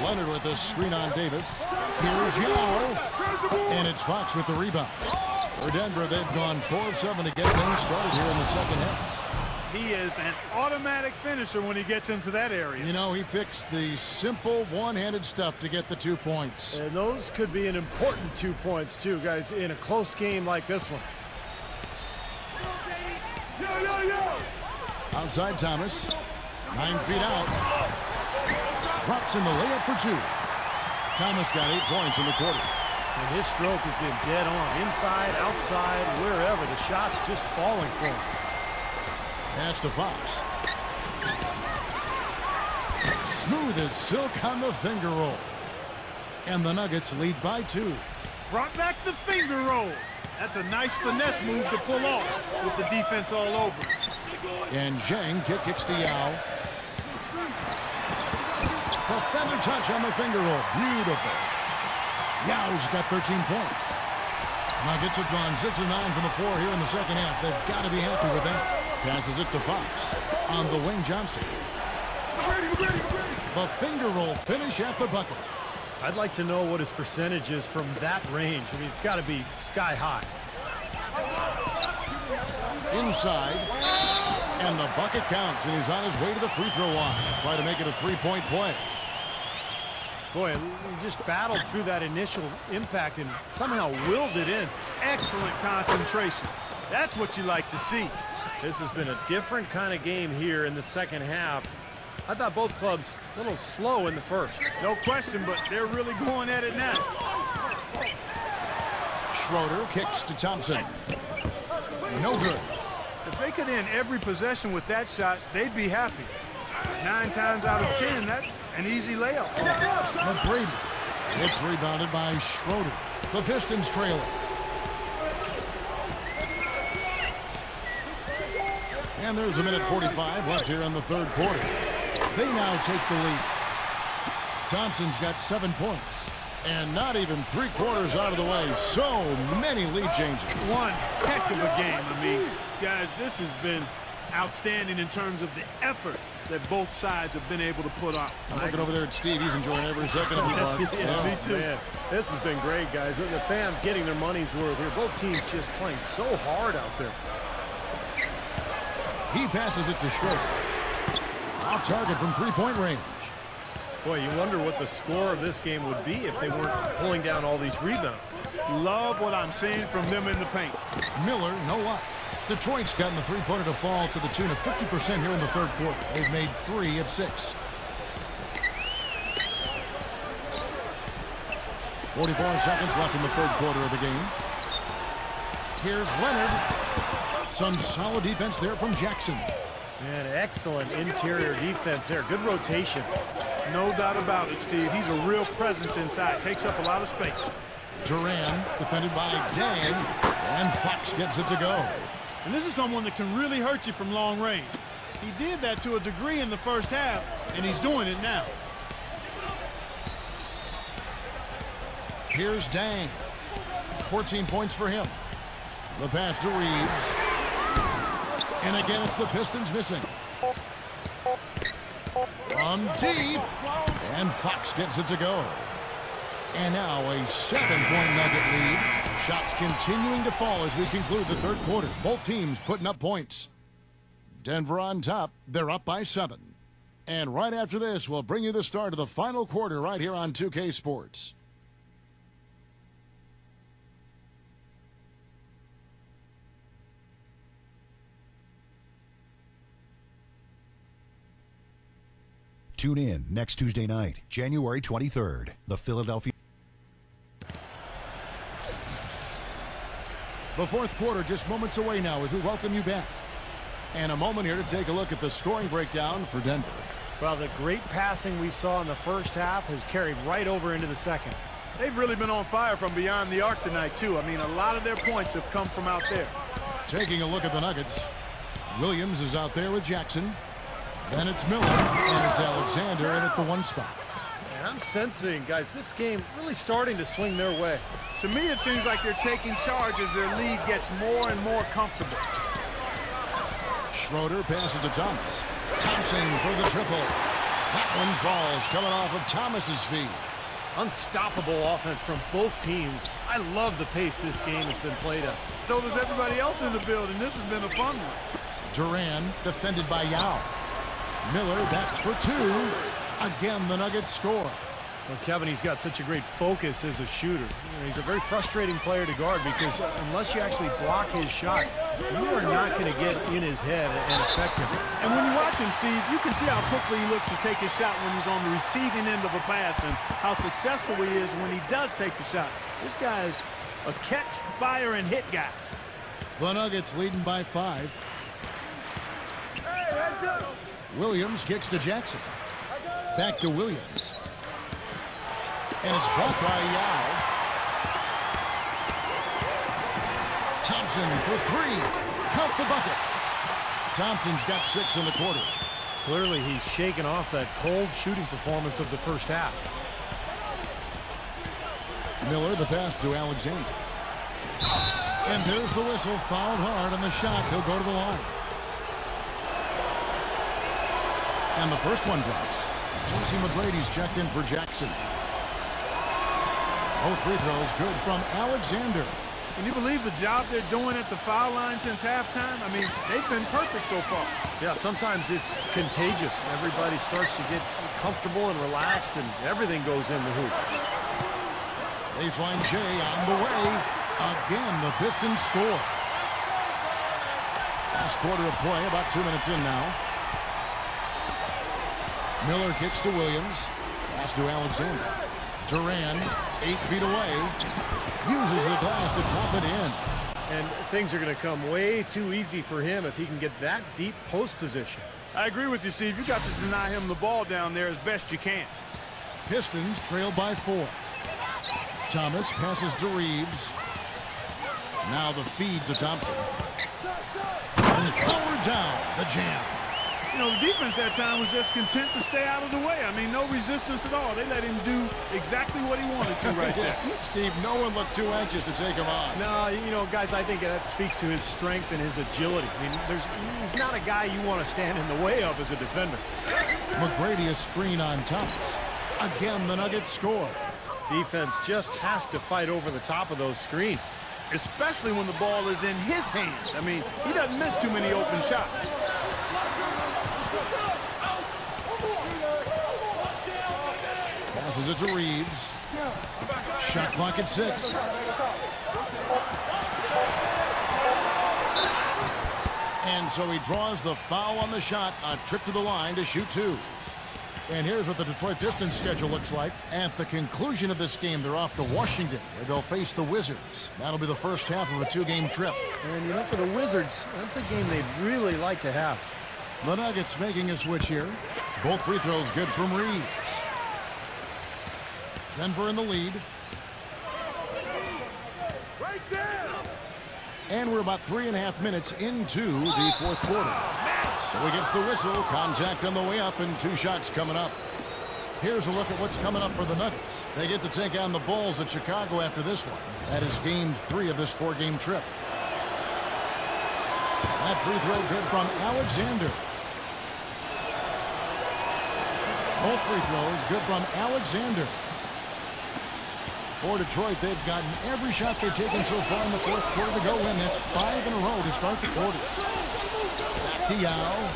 Leonard with a screen on Davis. Here's Yao. And it's Fox with the rebound. For Denver, they've gone 4 of 7 to get things started here in the second half. He is an automatic finisher when he gets into that area. You know, he picks the simple one-handed stuff to get the 2 points. And those could be an important 2 points, too, guys, in a close game like this one. Outside Thomas. 9 feet out. Drops in the layup for 2. Thomas got 8 points in the quarter. And his stroke has been dead on. Inside, outside, wherever. The shot's just falling for him. Pass to Fox. Smooth as silk on the finger roll. And the Nuggets lead by 2. Brought back the finger roll. That's a nice finesse move to pull off with the defense all over. And Zhang kicks to Yao. The feather touch on the finger roll. Beautiful. Yao's got 13 points. Nuggets have gone 6 of 9 from the floor here in the second half. They've got to be happy with that. Passes it to Fox. On the wing, Johnson. The finger roll finish at the bucket. I'd like to know what his percentage is from that range. I mean, it's got to be sky high. Inside. And the bucket counts, and he's on his way to the free throw line. Try to make it a 3-point play. Boy, he just battled through that initial impact and somehow willed it in. Excellent concentration. That's what you like to see. This has been a different kind of game here in the second half. I thought both clubs a little slow in the first. No question, but they're really going at it now. Schroeder kicks to Thompson. No good. If they could end every possession with that shot, they'd be happy. 9 times out of 10, that's an easy layup. McGrady. It's rebounded by Schroeder. The Pistons trail it. And there's a minute 45 left here in the third quarter. They now take the lead. Thompson's got 7 points. And not even 3/4 out of the way. So many lead changes. One heck of a game. I mean, guys, this has been outstanding in terms of the effort that both sides have been able to put on. I'm looking over there at Steve. He's enjoying every second of it. Yeah, me too. Man, this has been great, guys. The fans getting their money's worth here. Both teams just playing so hard out there. He passes it to Schroeder. Off target from three-point range. Boy, you wonder what the score of this game would be if they weren't pulling down all these rebounds. Love what I'm seeing from them in the paint. Miller, no luck. Detroit's gotten the three-pointer to fall to the tune of 50% here in the third quarter. They've made 3 of 6. 44 seconds left in the third quarter of the game. Here's Leonard. Some solid defense there from Jackson. Man, excellent interior defense there. Good rotations. No doubt about it, Steve. He's a real presence inside. Takes up a lot of space. Duran defended by Dan. And Fox gets it to go. And this is someone that can really hurt you from long range. He did that to a degree in the first half, and he's doing it now. Here's Dang. 14 points for him. The pass to Reeves. And again, it's the Pistons missing. From deep. And Fox gets it to go. And now a 7-point Nugget lead. Shots continuing to fall as we conclude the third quarter. Both teams putting up points. Denver on top. They're up by 7. And right after this, we'll bring you the start of the final quarter right here on 2K Sports. Tune in next Tuesday night, January 23rd. The Philadelphia. The fourth quarter just moments away now as we welcome you back. And a moment here to take a look at the scoring breakdown for Denver. Well, the great passing we saw in the first half has carried right over into the second. They've really been on fire from beyond the arc tonight, too. I mean, a lot of their points have come from out there. Taking a look at the Nuggets. Williams is out there with Jackson. Then it's Miller, and it's Alexander in at the 1 spot. And I'm sensing, guys, this game really starting to swing their way. To me, it seems like they're taking charge as their lead gets more and more comfortable. Schroeder passes to Thomas. Thompson for the triple. That one falls, coming off of Thomas's feet. Unstoppable offense from both teams. I love the pace this game has been played at. So does everybody else in the building. This has been a fun one. Duran defended by Yao. Miller, that's for 2. Again, the Nuggets score. Well, Kevin, he's got such a great focus as a shooter. You know, he's a very frustrating player to guard because unless you actually block his shot, you are not going to get in his head and affect him. And when you watch him, Steve, you can see how quickly he looks to take his shot when he's on the receiving end of a pass and how successful he is when he does take the shot. This guy is a catch, fire, and hit guy. The Nuggets leading by 5. Williams kicks to Jackson. Back to Williams. And it's blocked by Yao. Thompson for 3. Count the bucket. Thompson's got 6 in the quarter. Clearly, he's shaken off that cold shooting performance of the first half. Miller, the pass to Alexander. And there's the whistle. Fouled hard on the shot. He'll go to the line. And the first one drops. Tracy McGrady's checked in for Jackson. Both free throws good from Alexander. Can you believe the job they're doing at the foul line since halftime? I mean, they've been perfect so far. Yeah, sometimes it's contagious. Everybody starts to get comfortable and relaxed, and everything goes in the hoop. Baseline J on the way. Again, the Pistons score. Last quarter of play, about 2 minutes in now. Miller kicks to Williams. Pass to Alexander. Duran, 8 feet away, uses the glass to pop it in. And things are going to come way too easy for him if he can get that deep post position. I agree with you, Steve. You got to deny him the ball down there as best you can. Pistons trail by 4. Thomas passes to Reeves. Now the feed to Thompson. And powered down, the jam. You know, the defense that time was just content to stay out of the way. I mean, no resistance at all. They let him do exactly what he wanted to right there. Steve, no one looked too anxious to take him on. No, you know, guys, I think that speaks to his strength and his agility. I mean, he's not a guy you want to stand in the way of as a defender. McGrady a screen on Thomas. Again, the Nuggets score. Defense just has to fight over the top of those screens. Especially when the ball is in his hands. I mean, he doesn't miss too many open shots. Passes it to Reeves. Shot clock at 6. And so he draws the foul on the shot. A trip to the line to shoot 2. And here's what the Detroit Pistons schedule looks like. At the conclusion of this game, they're off to Washington, where they'll face the Wizards. That'll be the first half of a 2-game trip. And, you know, for the Wizards, that's a game they'd really like to have. The Nuggets making a switch here. Both free throws good from Reeves. Denver in the lead. And we're about 3.5 minutes into the fourth quarter. So he gets the whistle. Contact on the way up and 2 shots coming up. Here's a look at what's coming up for the Nuggets. They get to take on the Bulls at Chicago after this one. That is game 3 of this 4-game trip. That free throw good from Alexander. Both free throws good from Alexander. For Detroit, they've gotten every shot they've taken so far in the fourth quarter to go in. That's 5 in a row to start the quarter. Back to Yao.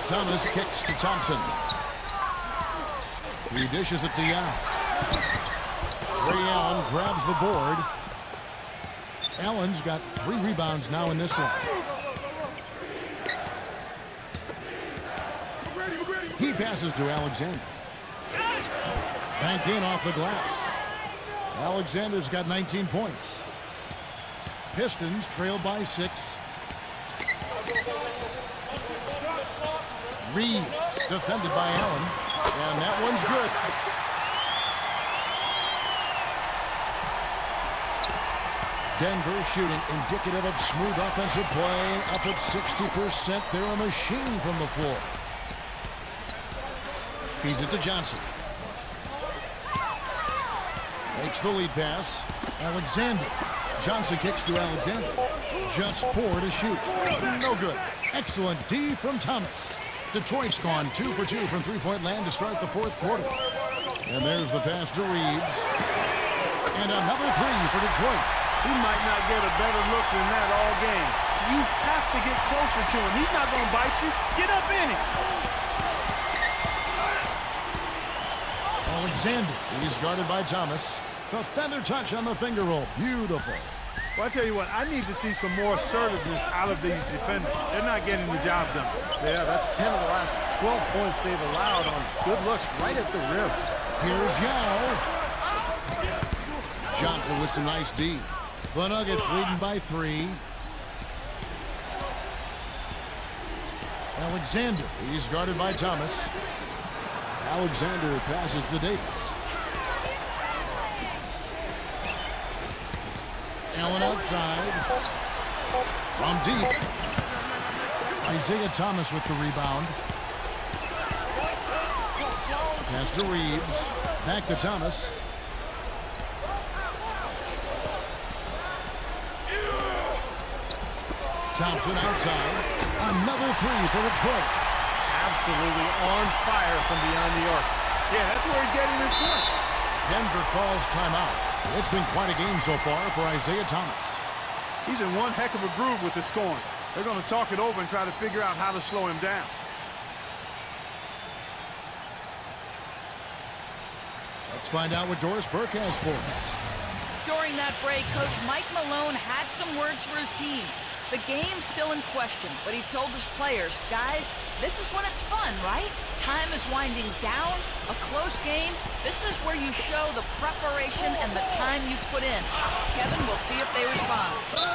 Thomas kicks to Thompson. He dishes it to Yao. Ray Allen grabs the board. Allen's got 3 rebounds now in this one. He passes to Alexander. Banked in off the glass. Alexander's got 19 points. Pistons trail by 6. Reeves defended by Allen. And that one's good. Denver shooting indicative of smooth offensive play. Up at 60%. They're a machine from the floor. Feeds it to Johnson. Makes the lead pass. Alexander. Johnson kicks to Alexander. Just 4 to shoot. No good. Excellent D from Thomas. Detroit's gone 2 for 2 from three-point land to start the fourth quarter. And there's the pass to Reeves. And another 3 for Detroit. He might not get a better look than that all game. You have to get closer to him. He's not going to bite you. Get up in it. Alexander. He's guarded by Thomas. The feather touch on the finger roll. Beautiful. Well, I tell you what, I need to see some more assertiveness out of these defenders. They're not getting the job done. Yeah, that's 10 of the last 12 points they've allowed on good looks right at the rim. Here's Yao. Johnson with some nice D. The Nuggets leading by 3. Alexander. He's guarded by Thomas. Alexander passes to Davis. Allen outside. From deep. Isaiah Thomas with the rebound. Pass to Reeves. Back to Thomas. Thompson outside. Another 3 for Detroit. Absolutely on fire from beyond the arc. Yeah, that's where he's getting his points. Denver calls timeout. It's been quite a game so far for Isaiah Thomas. He's in one heck of a groove with the scoring. They're going to talk it over and try to figure out how to slow him down. Let's find out what Doris Burke has for us. During that break, Coach Mike Malone had some words for his team. The game's still in question, but he told his players, guys, this is when it's fun, right? Time is winding down, a close game. This is where you show the preparation and the time you put in. Kevin, we'll see if they respond.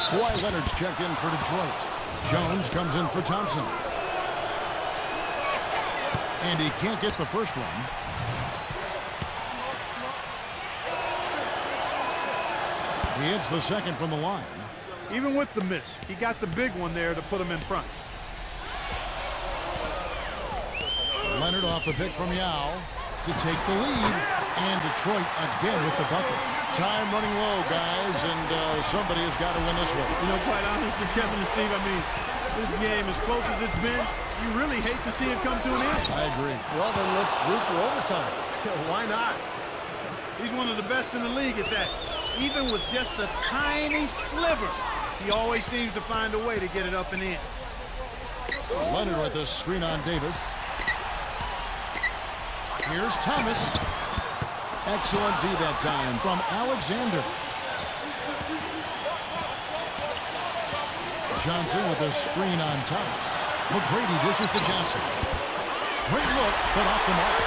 Kawhi Leonard's checked in for Detroit. Jones comes in for Thompson. And he can't get the first one. He hits the second from the line. Even with the miss, he got the big one there to put him in front. Leonard off the pick from Yao to take the lead. And Detroit again with the bucket. Time running low, guys, and somebody has got to win this one. You know, quite honestly, Kevin and Steve, I mean, this game, as close as it's been, you really hate to see it come to an end. I agree. Well, then let's root for overtime. Why not? He's one of the best in the league at that. Even with just a tiny sliver, he always seems to find a way to get it up and in. Leonard with a screen on Davis. Here's Thomas. Excellent D that time from Alexander. Johnson with a screen on Thomas. McGrady dishes to Johnson. Great look, but off the mark.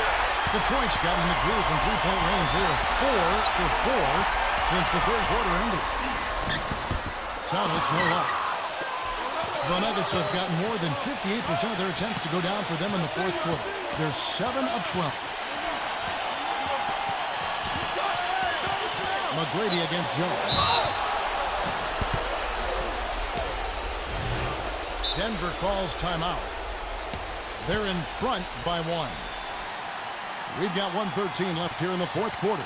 Detroit's got in the groove from three-point range. They are 4 for 4 since the third quarter ended. Thomas, no luck. The Nuggets have gotten more than 58% of their attempts to go down for them in the fourth quarter. They're 7 of 12. McGrady against Jones. Denver calls timeout. They're in front by 1. We've got 1:13 left here in the fourth quarter.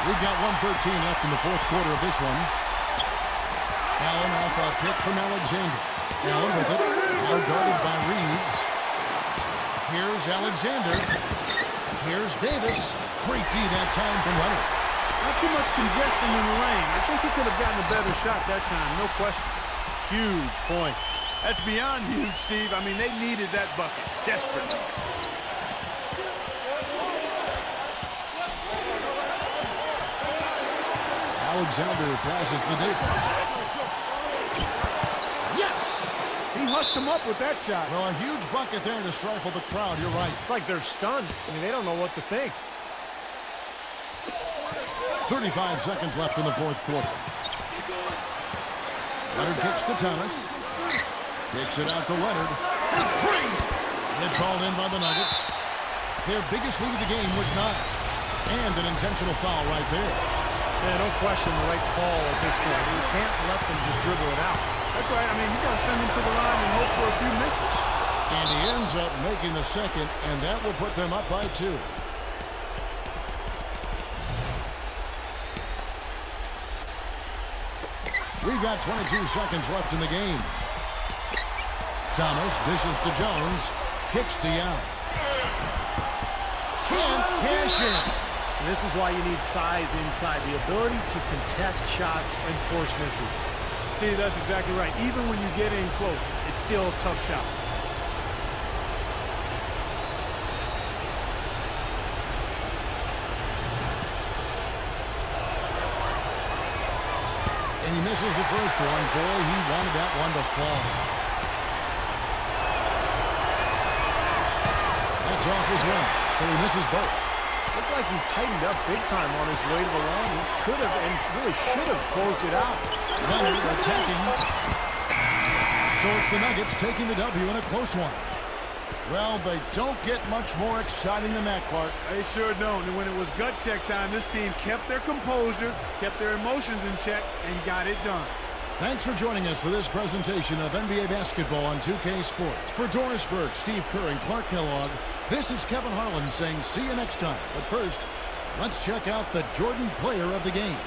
We've got 1:13 left in the fourth quarter of this one. Allen off a pick from Alexander. Allen with it. Now guarded by Reeves. Here's Alexander. Here's Davis. Great D that time from Leonard. Not too much congestion in the lane. I think he could have gotten a better shot that time, no question. Huge points. That's beyond huge, Steve. I mean, they needed that bucket desperately. Alexander passes to Davis. Yes! He hushed him up with that shot. Well, a huge bucket there to stifle the crowd. You're right. It's like they're stunned. I mean, they don't know what to think. 35 seconds left in the fourth quarter. Leonard kicks to Thomas. Kicks it out to Leonard. For three! It's hauled in by the Nuggets. Their biggest lead of the game was 9. And an intentional foul right there. Yeah, don't question the right call at this point. You can't let them just dribble it out. That's right. I mean, you got to send him to the line and hope for a few misses. And he ends up making the second, and that will put them up by 2. We've got 22 seconds left in the game. Thomas dishes to Jones. Kicks to Young. Can't cash in. And this is why you need size inside, the ability to contest shots and force misses. Steve, that's exactly right. Even when you get in close, it's still a tough shot. And he misses the first one. Boy, he wanted that one to fall. That's off his rim, so he misses both. Looked like he tightened up big time on his way to the line. He could have and really should have closed it out. Leonard attacking. So it's the Nuggets taking the W in a close one. Well, they don't get much more exciting than that, Clark. They sure don't. And when it was gut check time, this team kept their composure, kept their emotions in check, and got it done. Thanks for joining us for this presentation of NBA basketball on 2K Sports. For Doris Burke, Steve Kerr, and Clark Kellogg, this is Kevin Harlan saying see you next time. But first, let's check out the Jordan player of the game.